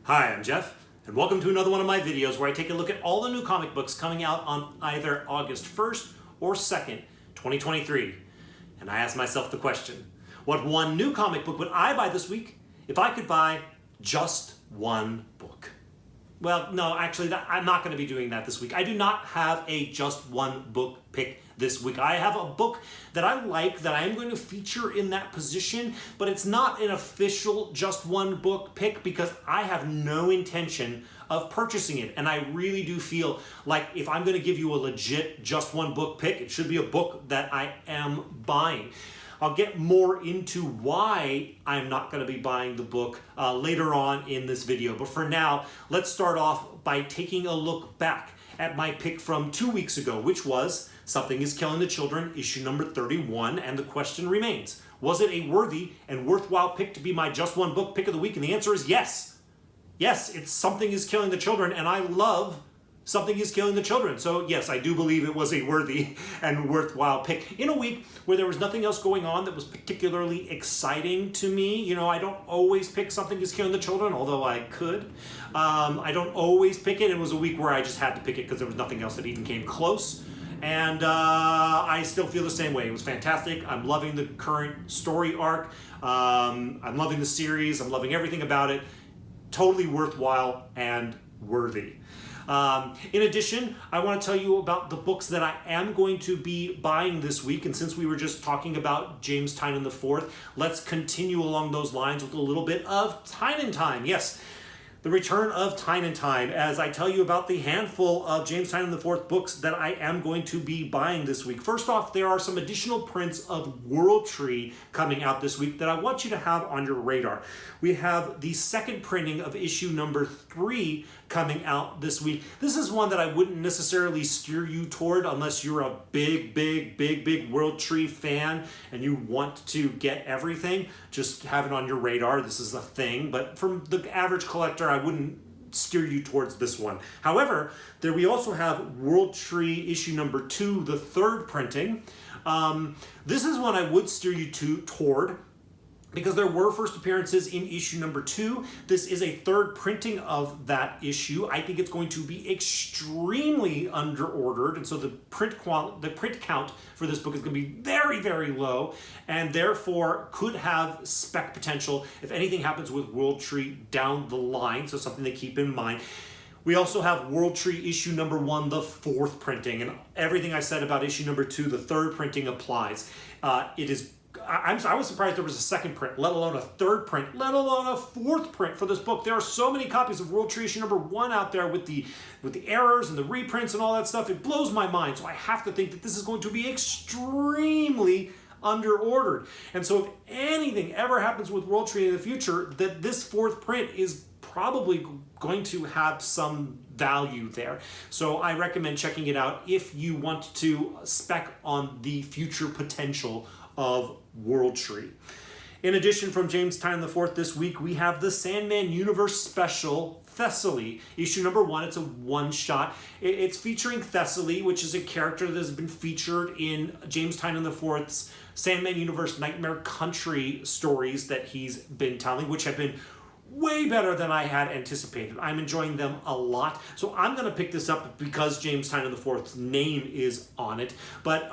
Hi, I'm Jeff, and welcome to another one of my videos where I take a look at all the new comic books coming out on either August 1st or 2nd, 2023. And I ask myself the question, what one new comic book would I buy this week if I could buy just one book? Well, no, actually, I'm not going to be doing that this week. I do not have a just one book pick this week. I have a book that I like that I am going to feature in that position, but it's not an official just one book pick because I have no intention of purchasing it. And I really do feel like if I'm going to give you a legit just one book pick, it should be a book that I am buying. I'll get more into why I'm not going to be buying the book later on in this video. But for now, let's start off by taking a look back at my pick from 2 weeks ago, which was Something is Killing the Children, issue number 31. And the question remains, was it a worthy and worthwhile pick to be my just one book pick of the week? And the answer is yes. Yes, it's Something is Killing the Children, and I love Something is Killing the Children. So yes, I do believe it was a worthy and worthwhile pick in a week where there was nothing else going on that was particularly exciting to me. You know, I don't always pick Something is Killing the Children, although I could. I don't always pick it. It was a week where I just had to pick it because there was nothing else that even came close. And I still feel the same way. It was fantastic. I'm loving the current story arc. I'm loving the series. I'm loving everything about it. Totally worthwhile and worthy. In addition, I want to tell you about the books that I am going to be buying this week. And since we were just talking about James Tynion IV, let's continue along those lines with a little bit of Tynion Time. Yes, the return of Tynion Time, as I tell you about the handful of James Tynion IV books that I am going to be buying this week. First off, there are some additional prints of World Tree coming out this week that I want you to have on your radar. We have the second printing of issue number 3 coming out this week. This is one that I wouldn't necessarily steer you toward unless you're a big World Tree fan and you want to get everything. Just have it on your radar. This is a thing, but from the average collector, I wouldn't steer you towards this one. However, we also have World Tree issue number 2, the third printing. This is one I would steer you toward because there were first appearances in issue number 2. This is a third printing of that issue. I think it's going to be extremely under-ordered, and so the print count for this book is going to be very low, and therefore could have spec potential if anything happens with World Tree down the line, so something to keep in mind. We also have World Tree issue number 1, the fourth printing, and everything I said about issue number 2, the third printing applies. I was surprised there was a second print, let alone a third print, let alone a fourth print for this book. There are so many copies of World Tree issue number 1 out there with the errors and the reprints and all that stuff. It blows my mind. So I have to think that this is going to be extremely under-ordered. And so if anything ever happens with World Tree in the future, that this fourth print is probably going to have some value there. So I recommend checking it out if you want to spec on the future potential of World Tree. In addition, from James Tynion IV this week, we have the Sandman Universe Special Thessaly, issue number 1. It's a one-shot. It's featuring Thessaly, which is a character that has been featured in James Tynion IV's Sandman Universe Nightmare Country stories that he's been telling, which have been way better than I had anticipated. I'm enjoying them a lot. So I'm going to pick this up because James Tynion IV's name is on it. But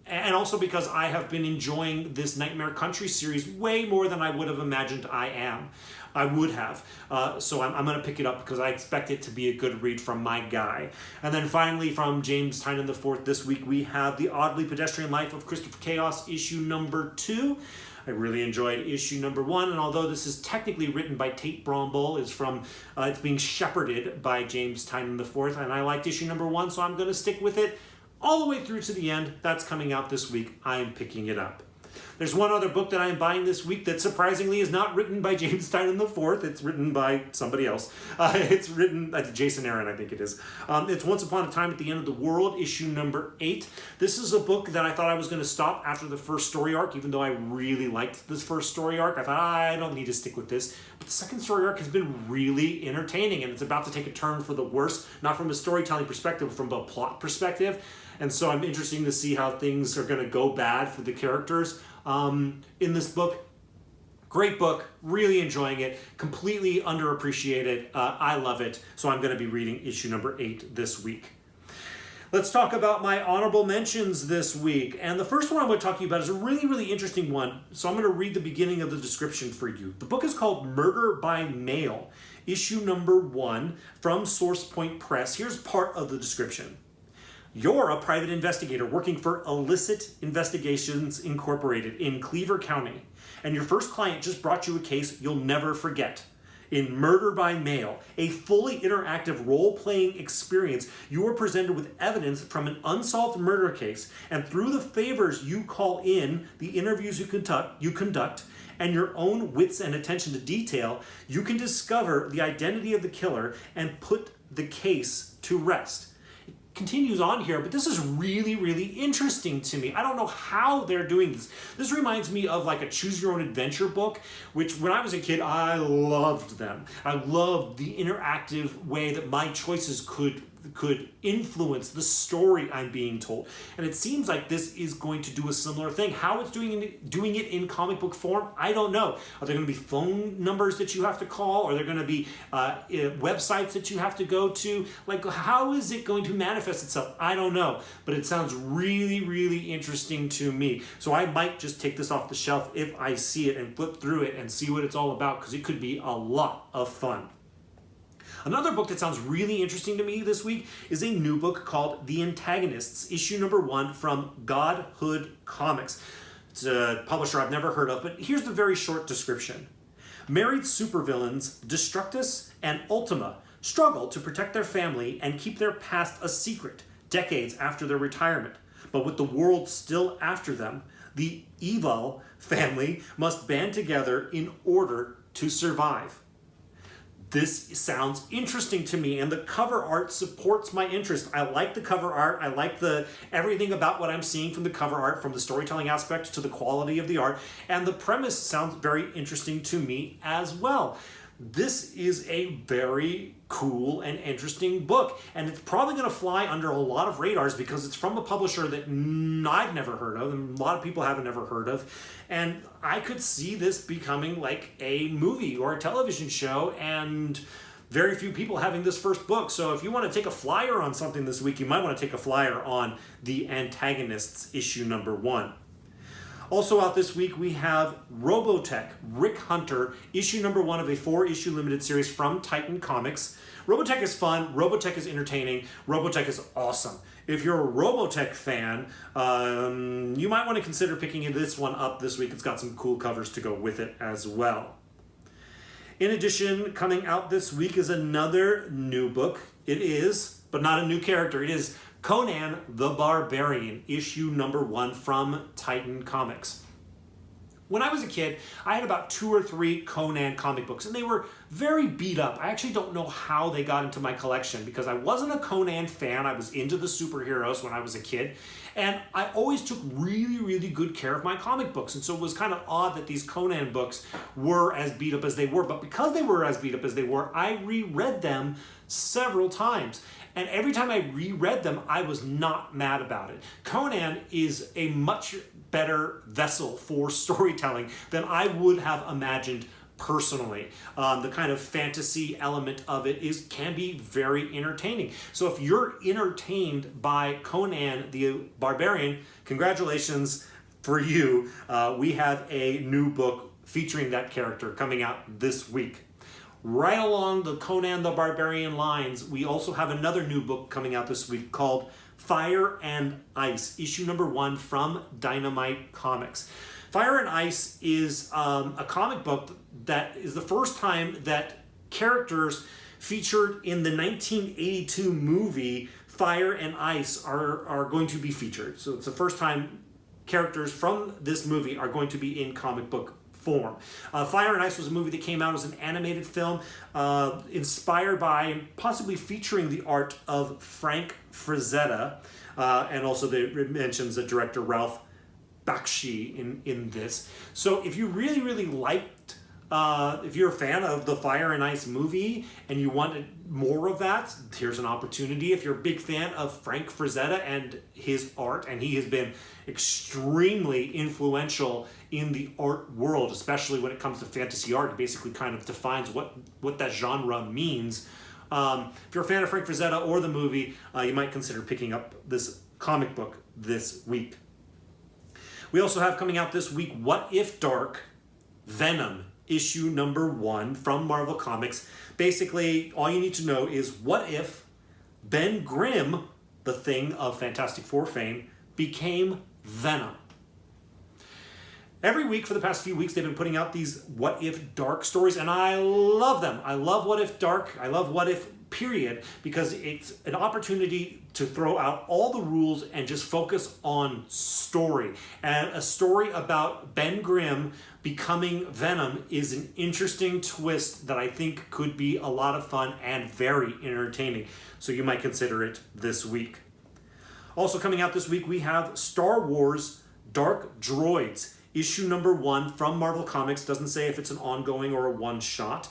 and also because I have been enjoying this Nightmare Country series way more than I would have imagined I would have. So I'm going to pick it up because I expect it to be a good read from my guy. And then finally, from James Tynion IV this week, we have The Oddly Pedestrian Life of Christopher Chaos, issue number 2. I really enjoyed issue number 1, and although this is technically written by Tate Brombal, it's being shepherded by James Tynion IV, and I liked issue number 1, so I'm going to stick with it all the way through to the end. That's coming out this week. I am picking it up. There's one other book that I am buying this week that surprisingly is not written by James Tynion IV. It's written by somebody else. It's written by Jason Aaron, I think it is. It's Once Upon a Time at the End of the World, issue number 8. This is a book that I thought I was going to stop after the first story arc, even though I really liked this first story arc. I thought, I don't need to stick with this. But the second story arc has been really entertaining, and it's about to take a turn for the worse, not from a storytelling perspective, but from a plot perspective. And so I'm interested to see how things are going to go bad for the characters in this book. Great book, really enjoying it, completely underappreciated. I love it, so I'm going to be reading issue number 8 this week. Let's talk about my honorable mentions this week. And the first one I'm going to talk to you about is a really, really interesting one. So I'm going to read the beginning of the description for you. The book is called Murder by Mail, issue number 1 from SourcePoint Press. Here's part of the description. You're a private investigator working for Illicit Investigations Incorporated in Cleaver County, and your first client just brought you a case you'll never forget. In Murder by Mail, a fully interactive role-playing experience, you are presented with evidence from an unsolved murder case, and through the favors you call in, the interviews you conduct, and your own wits and attention to detail, you can discover the identity of the killer and put the case to rest. Continues on here, but this is really, really interesting to me. I don't know how they're doing this. This reminds me of like a choose your own adventure book, which when I was a kid, I loved them. I loved the interactive way that my choices could influence the story I'm being told. And it seems like this is going to do a similar thing. How it's doing it in comic book form, I don't know. Are there going to be phone numbers that you have to call? Are there going to be websites that you have to go to? Like, how is it going to manifest itself? I don't know. But it sounds really, really interesting to me. So I might just take this off the shelf if I see it and flip through it and see what it's all about, because it could be a lot of fun. Another book that sounds really interesting to me this week is a new book called The Antagonists, issue number 1 from Godhood Comics. It's a publisher I've never heard of, but here's the very short description. Married supervillains Destructus and Ultima struggle to protect their family and keep their past a secret decades after their retirement. But with the world still after them, the evil family must band together in order to survive. This sounds interesting to me, and the cover art supports my interest. I like the cover art. I like everything about what I'm seeing from the cover art, from the storytelling aspect to the quality of the art, and the premise sounds very interesting to me as well. This is a very cool and interesting book, and it's probably going to fly under a lot of radars because it's from a publisher that I've never heard of, and a lot of people haven't ever heard of, and I could see this becoming like a movie or a television show, and very few people having this first book. So if you want to take a flyer on something this week, you might want to take a flyer on The Antagonists, issue number 1. Also out this week, we have Robotech, Rick Hunter, issue number 1 of a 4-issue limited series from Titan Comics. Robotech is fun, Robotech is entertaining, Robotech is awesome. If you're a Robotech fan, you might want to consider picking this one up this week. It's got some cool covers to go with it as well. In addition, coming out this week is another new book. It is, but not a new character, it is Conan the Barbarian, issue number 1 from Titan Comics. When I was a kid, I had about 2 or 3 Conan comic books, and they were very beat up. I actually don't know how they got into my collection because I wasn't a Conan fan. I was into the superheroes when I was a kid, and I always took really, really good care of my comic books, and so it was kind of odd that these Conan books were as beat up as they were, but because they were as beat up as they were, I reread them several times. And every time I reread them, I was not mad about it. Conan is a much better vessel for storytelling than I would have imagined personally. The kind of fantasy element of it can be very entertaining. So if you're entertained by Conan the Barbarian, congratulations for you. We have a new book featuring that character coming out this week. Right along the Conan the Barbarian lines, we also have another new book coming out this week called Fire and Ice, issue number 1 from Dynamite Comics. Fire and Ice is a comic book that is the first time that characters featured in the 1982 movie Fire and Ice are going to be featured. So it's the first time characters from this movie are going to be in comic book form. Fire and Ice was a movie that came out as an animated film inspired by and possibly featuring the art of Frank Frazetta, and also it mentions the director Ralph Bakshi in this. So if you really, really liked If you're a fan of the Fire and Ice movie and you want more of that, here's an opportunity. If you're a big fan of Frank Frazetta and his art, and he has been extremely influential in the art world, especially when it comes to fantasy art. He basically kind of defines what that genre means. If you're a fan of Frank Frazetta or the movie, you might consider picking up this comic book this week. We also have coming out this week, What If Dark, Venom, issue number 1 from Marvel Comics. Basically, all you need to know is what if Ben Grimm, the Thing of Fantastic Four fame, became Venom. Every week for the past few weeks, they've been putting out these What If Dark stories, and I love them. I love What If Dark. I love What If period, because it's an opportunity to throw out all the rules and just focus on story. And a story about Ben Grimm becoming Venom is an interesting twist that I think could be a lot of fun and very entertaining. So you might consider it this week. Also coming out this week, we have Star Wars Dark Droids, issue number 1 from Marvel Comics. Doesn't say if it's an ongoing or a one-shot.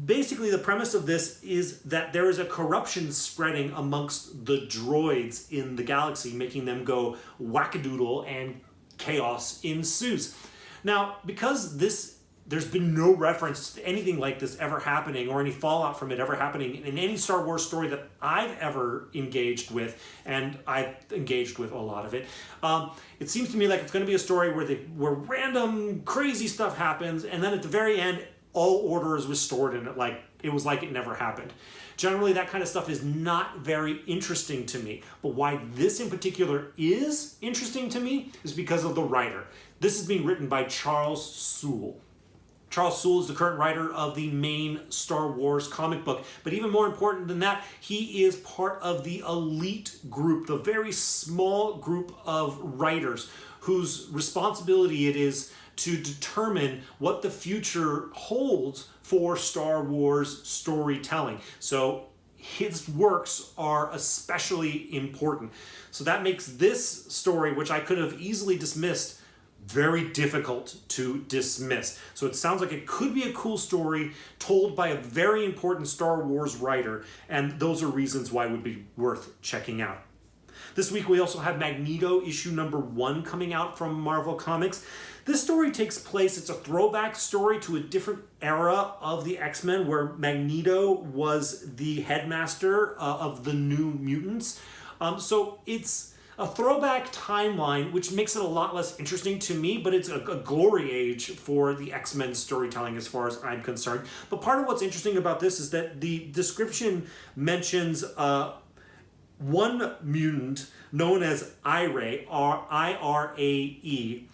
Basically, the premise of this is that there is a corruption spreading amongst the droids in the galaxy, making them go wackadoodle and chaos ensues. Now, because there's been no reference to anything like this ever happening or any fallout from it ever happening in any Star Wars story that I've ever engaged with, and I've engaged with a lot of it, it seems to me like it's going to be a story where random crazy stuff happens, and then at the very end, all order is restored and it was like it never happened. Generally, that kind of stuff is not very interesting to me. But why this in particular is interesting to me is because of the writer. This is being written by Charles Soule. Charles Soule is the current writer of the main Star Wars comic book. But even more important than that, he is part of the elite group, the very small group of writers whose responsibility it is to determine what the future holds for Star Wars storytelling. So his works are especially important. So that makes this story, which I could have easily dismissed, very difficult to dismiss. So it sounds like it could be a cool story told by a very important Star Wars writer, and those are reasons why it would be worth checking out. This week we also have Magneto issue number 1 coming out from Marvel Comics. This story takes place, it's a throwback story to a different era of the X-Men where Magneto was the headmaster of the New Mutants. So it's a throwback timeline, which makes it a lot less interesting to me, but it's a glory age for the X-Men storytelling as far as I'm concerned. But part of what's interesting about this is that the description mentions one mutant known as Irae, or Irae,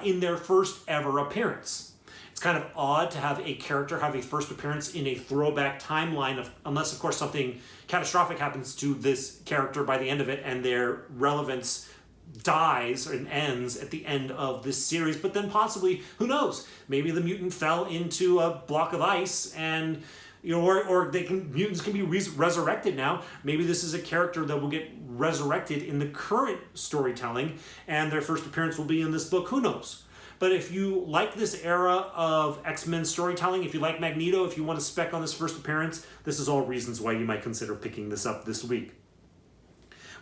in their first ever appearance. It's kind of odd to have a character have a first appearance in a throwback timeline, unless, of course, something catastrophic happens to this character by the end of it and their relevance dies and ends at the end of this series. But then possibly, who knows? Maybe the mutant fell into a block of ice and or mutants can be resurrected now. Maybe this is a character that will get resurrected in the current storytelling, and their first appearance will be in this book. Who knows? But if you like this era of X-Men storytelling, if you like Magneto, if you want to spec on this first appearance, this is all reasons why you might consider picking this up this week.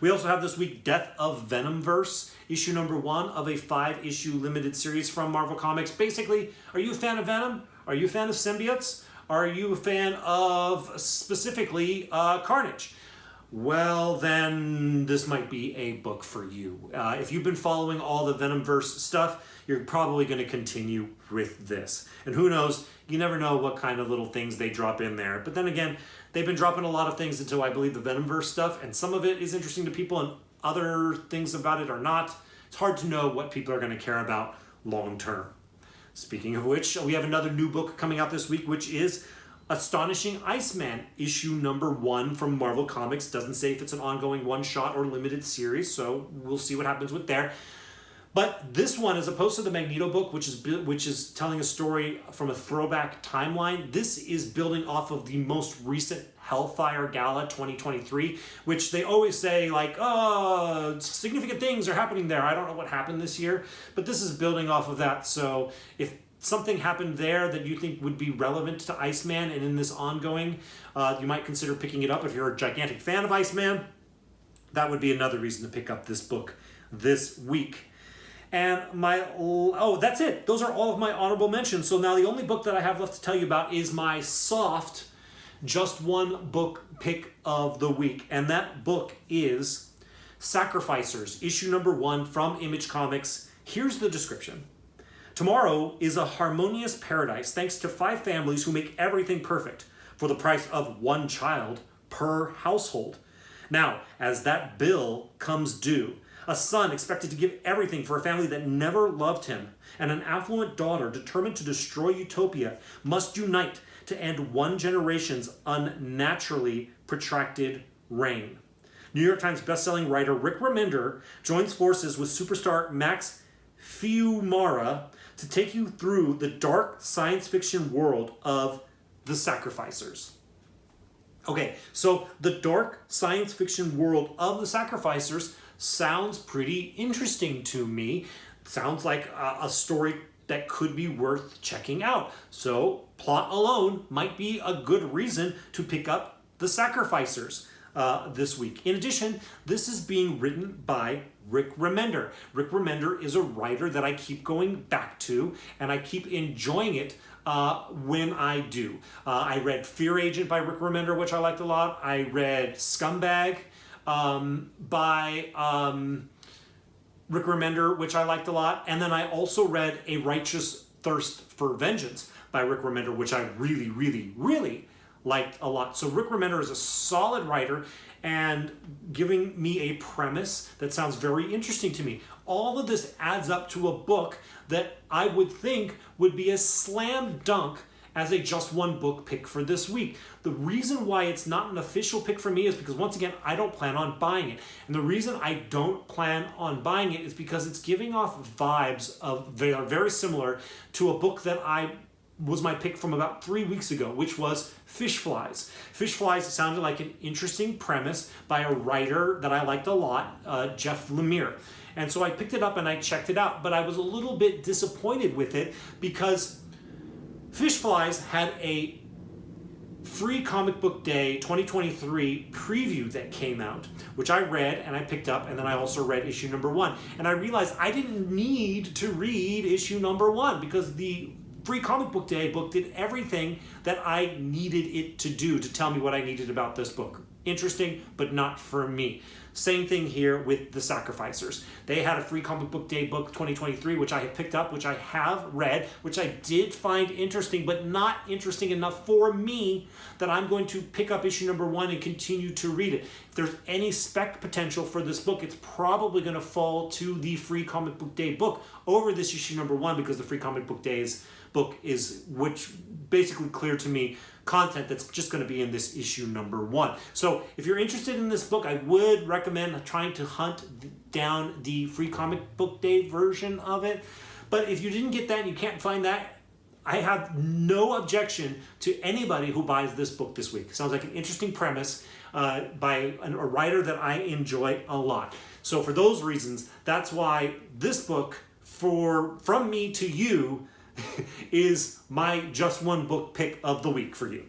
We also have this week Death of Venomverse, issue number 1 of a 5-issue limited series from Marvel Comics. Basically, are you a fan of Venom? Are you a fan of symbiotes? Are you a fan of, specifically, Carnage? Well, then this might be a book for you. If you've been following all the Venomverse stuff, you're probably going to continue with this. And who knows, you never know what kind of little things they drop in there. But then again, they've been dropping a lot of things into, I believe, the Venomverse stuff, and some of it is interesting to people and other things about it are not. It's hard to know what people are going to care about long term. Speaking of which, we have another new book coming out this week, which is Astonishing Iceman, issue number 1 from Marvel Comics. Doesn't say if it's an ongoing one-shot or limited series, so we'll see what happens with there. But this one, as opposed to the Magneto book, which is telling a story from a throwback timeline, this is building off of the most recent Hellfire Gala 2023, which they always say, like, oh, significant things are happening there. I don't know what happened this year, but this is building off of that. So if something happened there that you think would be relevant to Iceman and in this ongoing, you might consider picking it up. If you're a gigantic fan of Iceman, that would be another reason to pick up this book this week. And that's it. Those are all of my honorable mentions. So now the only book that I have left to tell you about is my soft, just one book pick of the week. And that book is Sacrificers, issue number 1 from Image Comics. Here's the description. Tomorrow is a harmonious paradise thanks to 5 families who make everything perfect for the price of 1 child per household. Now, as that bill comes due, a son expected to give everything for a family that never loved him, and an affluent daughter determined to destroy utopia must unite to end 1 generation's unnaturally protracted reign. New York Times bestselling writer Rick Remender joins forces with superstar Max Fiumara to take you through the dark science fiction world of The Sacrificers. Okay, so the dark science fiction world of The Sacrificers sounds pretty interesting to me. Sounds like a story that could be worth checking out. So plot alone might be a good reason to pick up The Sacrificers this week. In addition, this is being written by Rick Remender. Rick Remender is a writer that I keep going back to, and I keep enjoying it when I do. I read Fear Agent by Rick Remender, which I liked a lot. I read Scumbag by Rick Remender, which I liked a lot. And then I also read A Righteous Thirst for Vengeance by Rick Remender, which I really, really, really liked a lot. So Rick Remender is a solid writer and giving me a premise that sounds very interesting to me. All of this adds up to a book that I would think would be a slam dunk as a just one book pick for this week. The reason why it's not an official pick for me is because, once again, I don't plan on buying it. And the reason I don't plan on buying it is because it's giving off vibes of they are very similar to a book that was my pick from about 3 weeks ago, which was Fish Flies. Fish Flies sounded like an interesting premise by a writer that I liked a lot, Jeff Lemire. And so I picked it up and I checked it out, but I was a little bit disappointed with it because Fish Flies had a free Comic Book Day 2023 preview that came out, which I read and I picked up, and then I also read issue number 1. And I realized I didn't need to read issue number 1 because the free Comic Book Day book did everything that I needed it to do to tell me what I needed about this book. Interesting, but not for me. Same thing here with The Sacrificers. They had a free Comic Book Day book 2023, which I have picked up, which I have read, which I did find interesting, but not interesting enough for me that I'm going to pick up issue number 1 and continue to read it. If there's any spec potential for this book, it's probably going to fall to the free Comic Book Day book over this issue number 1, because the free Comic Book Days book is, which basically clear to me, content that's just going to be in this issue number 1. So if you're interested in this book, I would recommend trying to hunt down the free Comic Book Day version of it. But if you didn't get that and you can't find that, I have no objection to anybody who buys this book this week. Sounds like an interesting premise by a writer that I enjoy a lot. So for those reasons, that's why this book, from me to you, is my just one book pick of the week for you.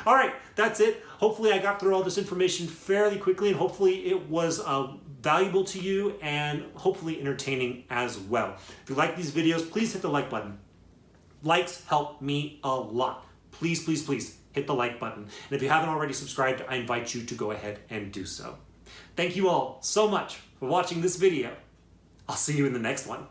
All right, that's it. Hopefully I got through all this information fairly quickly, and hopefully it was valuable to you and hopefully entertaining as well. If you like these videos, please hit the like button. Likes help me a lot. Please, please, please hit the like button. And if you haven't already subscribed, I invite you to go ahead and do so. Thank you all so much for watching this video. I'll see you in the next one.